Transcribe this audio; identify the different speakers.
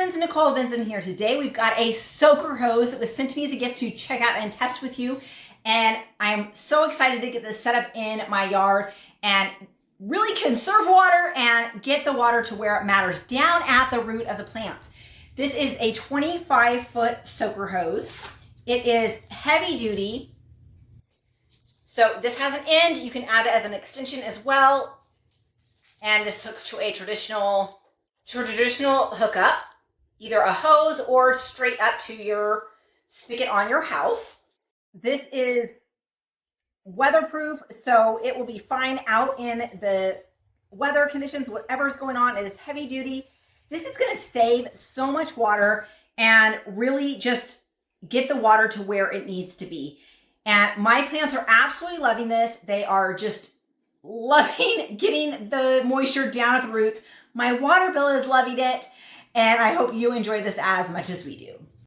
Speaker 1: friends, Nicole Vincent here. Today we've got a soaker hose that was sent to me as a gift to check out and test with you. And I'm so excited to get this set up in my yard and really conserve water and get the water to where it matters, down at the root of the plants. This is a 25-foot soaker hose. It is heavy duty. So this has an end. You can add it as an extension as well. And this hooks to a traditional hookup, either a hose or straight up to your spigot on your house. This is weatherproof, so it will be fine out in the weather conditions, whatever's going on. It is heavy duty. This is going to save so much water and really just get the water to where it needs to be. And my plants are absolutely loving this. They are just loving getting the moisture down at the roots. My water bill is loving it, and I hope you enjoy this as much as we do.